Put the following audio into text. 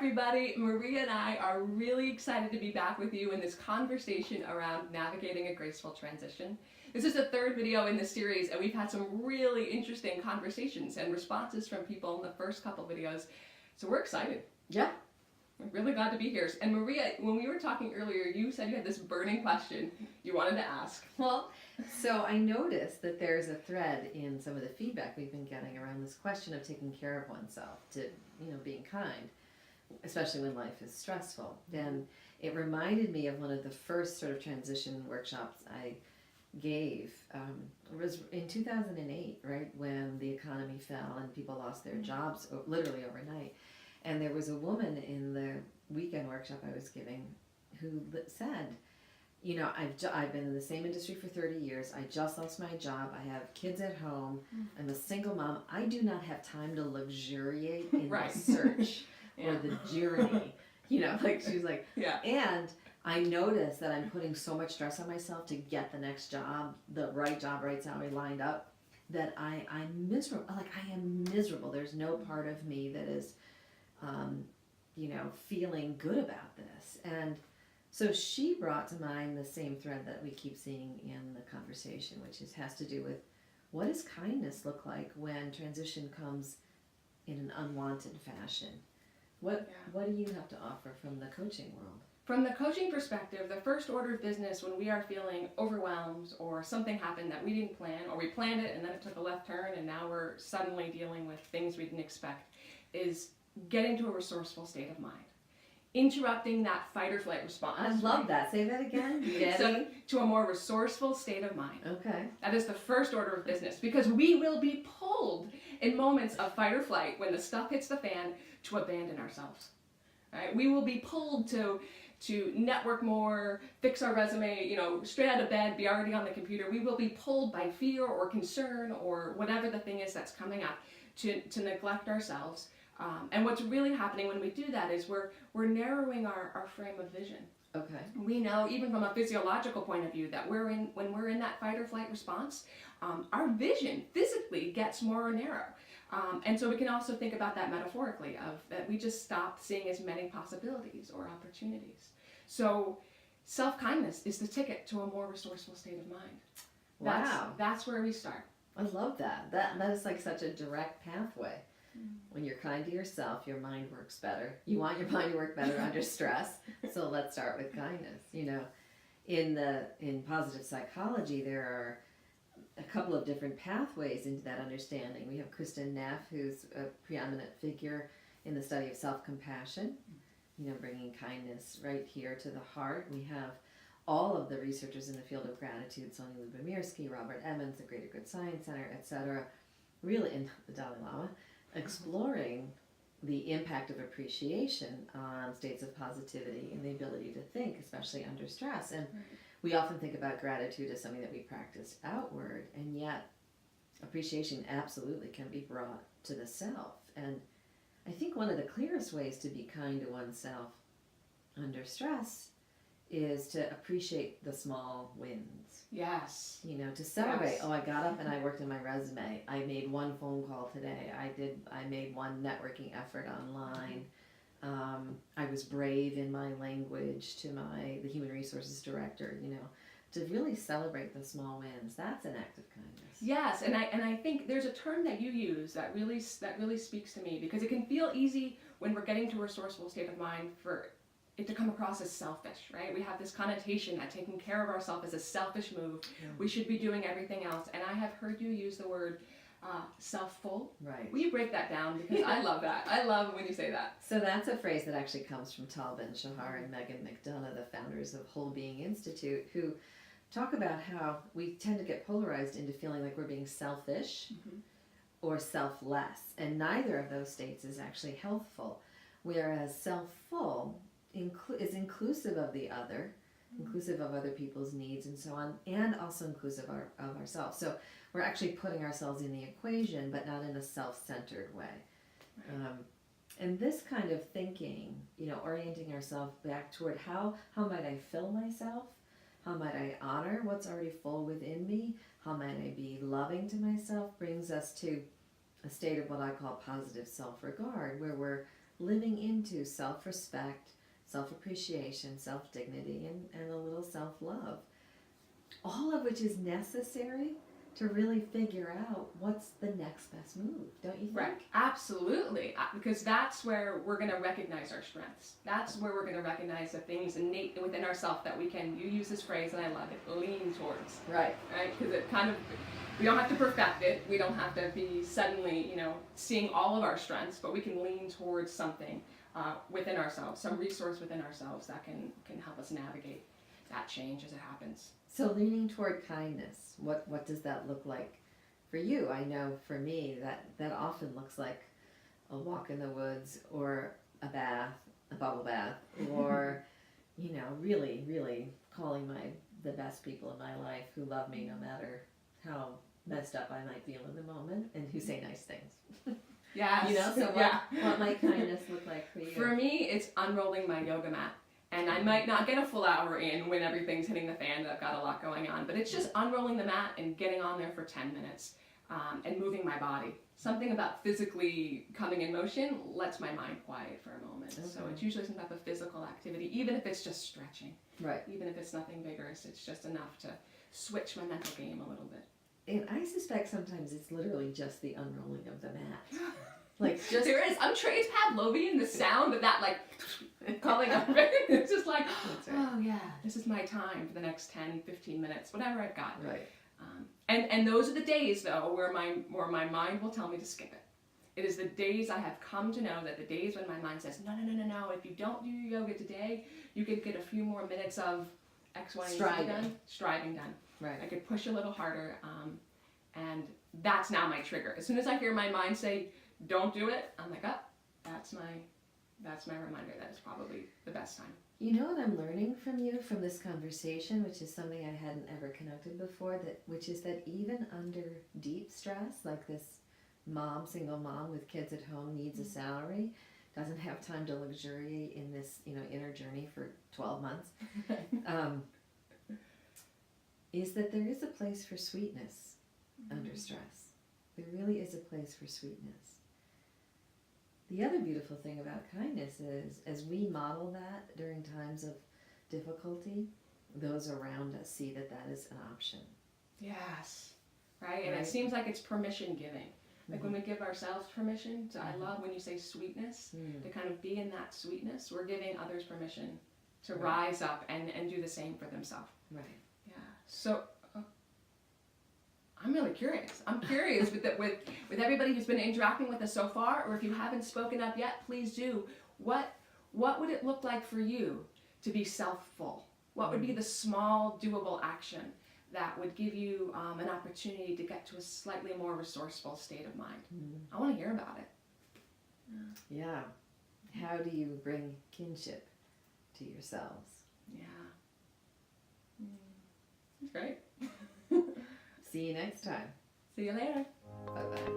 everybody. Maria and I are really excited to be back with you in this conversation around navigating a graceful transition. This is the third video in this series, and we've had some really interesting conversations and responses from people in the first couple videos, so we're excited. Yeah. We're really glad to be here. And Maria, when we were talking earlier, you said you had this burning question you wanted to ask. Well, so I noticed that there's a thread in some of the feedback we've been getting around this question of taking care of oneself, to being kind, especially when life is stressful. And it reminded me of one of the first sort of transition workshops I gave. It was in 2008, right, when the economy fell and people lost their jobs literally overnight. And there was a woman in the weekend workshop I was giving who said, I've been in the same industry for 30 years. I just lost my job. I have kids at home. I'm a single mom. I do not have time to luxuriate in the search or the journey. Like she's like, yeah. And I noticed that I'm putting so much stress on myself to get the next job, the right job, right salary lined up, that I'm miserable. Like I am miserable. There's no part of me that is feeling good about this. And so she brought to mind the same thread that we keep seeing in the conversation, which has to do with what does kindness look like when transition comes in an unwanted fashion? What do you have to offer from the coaching world? From the coaching perspective, the first order of business when we are feeling overwhelmed or something happened that we didn't plan, or we planned it and then it took a left turn and now we're suddenly dealing with things we didn't expect, is getting to a resourceful state of mind. Interrupting that fight or flight response. I love that. Say that again. So, to a more resourceful state of mind. Okay. That is the first order of business, because we will be pulled in moments of fight or flight when the stuff hits the fan to abandon ourselves. Right? We will be pulled to network more, fix our resume, straight out of bed, be already on the computer. We will be pulled by fear or concern or whatever the thing is that's coming up to neglect ourselves. And what's really happening when we do that is we're narrowing our frame of vision. Okay. We know, even from a physiological point of view, that when we're in that fight or flight response, our vision physically gets more narrow. And so we can also think about that metaphorically, of that we just stop seeing as many possibilities or opportunities. So self-kindness is the ticket to a more resourceful state of mind. Wow. That's where we start. I love that. That is like such a direct pathway. When you're kind to yourself, your mind works better. You want your mind to work better under stress, so let's start with kindness. In positive psychology, there are a couple of different pathways into that understanding. We have Kristen Neff, who's a preeminent figure in the study of self-compassion, bringing kindness right here to the heart. We have all of the researchers in the field of gratitude, Sonia Lyubomirsky, Robert Emmons, the Greater Good Science Center, etc., really in the Dalai Lama, exploring the impact of appreciation on states of positivity and the ability to think, especially under stress. And we often think about gratitude as something that we practice outward, and yet appreciation absolutely can be brought to the self. And I think one of the clearest ways to be kind to oneself under stress is to appreciate the small wins. Yes. To celebrate, Yes. Oh, I got up and I worked on my resume. I made one phone call today. I made one networking effort online. I was brave in my language to the human resources director, to really celebrate the small wins. That's an act of kindness. Yes, and I think there's a term that you use that really speaks to me, because it can feel easy when we're getting to a resourceful state of mind for it to come across as selfish, right? We have this connotation that taking care of ourselves is a selfish move. Yeah. We should be doing everything else. And I have heard you use the word self-full. Right. Will you break that down? Because I love that. I love when you say that. So that's a phrase that actually comes from Tal Ben-Shahar and Megan McDonough, the founders of Whole Being Institute, who talk about how we tend to get polarized into feeling like we're being selfish or selfless. And neither of those states is actually healthful. Whereas self-full is inclusive of the other, inclusive of other people's needs and so on, and also inclusive of ourselves. So we're actually putting ourselves in the equation, but not in a self-centered way. Right. And this kind of thinking, orienting ourselves back toward how might I fill myself? How might I honor what's already full within me? How might I be loving to myself? Brings us to a state of what I call positive self-regard, where we're living into self-respect, self-appreciation, self-dignity, and a little self-love. All of which is necessary to really figure out what's the next best move, don't you think? Right, absolutely, because that's where we're going to recognize our strengths. That's where we're going to recognize the things innate within ourselves that we can, you use this phrase and I love it, lean towards. Right. Right, because it kind of, we don't have to perfect it, we don't have to be suddenly, you know, seeing all of our strengths, but we can lean towards something within ourselves, some resource within ourselves that can help us navigate that change as it happens. So leaning toward kindness, what does that look like for you? I know for me that often looks like a walk in the woods or a bath, a bubble bath, or you know, really, really calling the best people in my life who love me no matter how messed up I might feel in the moment and who say nice things. Yes. You know, so what might kindness look like for you? For me, it's unrolling my yoga mat. And I might not get a full hour in when everything's hitting the fan, that I've got a lot going on, but it's just unrolling the mat and getting on there for 10 minutes and moving my body. Something about physically coming in motion lets my mind quiet for a moment. Okay. So it's usually some type of physical activity, even if it's just stretching. Right. Even if it's nothing vigorous, it's just enough to switch my mental game a little bit. And I suspect sometimes it's literally just the unrolling of the mat. Like just there is. I'm trained Pavlovian, the sound of that, like calling up. It's just like, oh yeah, this is my time for the next 10, 15 minutes, whatever I've got. Right. And those are the days though where my mind will tell me to skip it. It is the days I have come to know that the days when my mind says no. If you don't do your yoga today, you could get a few more minutes of X, Y, and Z done. Striving done. Right. I could push a little harder, and that's now my trigger. As soon as I hear my mind say, don't do it, I'm like, oh, that's my reminder that it's probably the best time. You know what I'm learning from you, from this conversation, which is something I hadn't ever connected before, which is that even under deep stress, like this single mom with kids at home needs a salary, doesn't have time to luxuriate in this, you know, inner journey for 12 months, is that there is a place for sweetness under stress. There really is a place for sweetness. The other beautiful thing about kindness is, as we model that during times of difficulty, those around us see that is an option. Yes, right? And it seems like it's permission giving. Like when we give ourselves permission, I love when you say sweetness, to kind of be in that sweetness, we're giving others permission to rise up and do the same for themselves. Right. Yeah. So I'm really curious. I'm curious with everybody who's been interacting with us so far, or if you haven't spoken up yet, please do. What would it look like for you to be self-full? What would be the small, doable action that would give you an opportunity to get to a slightly more resourceful state of mind? I want to hear about it. Yeah. How do you bring kinship to yourselves? Yeah. That's great. See you next time. See you later. Bye-bye.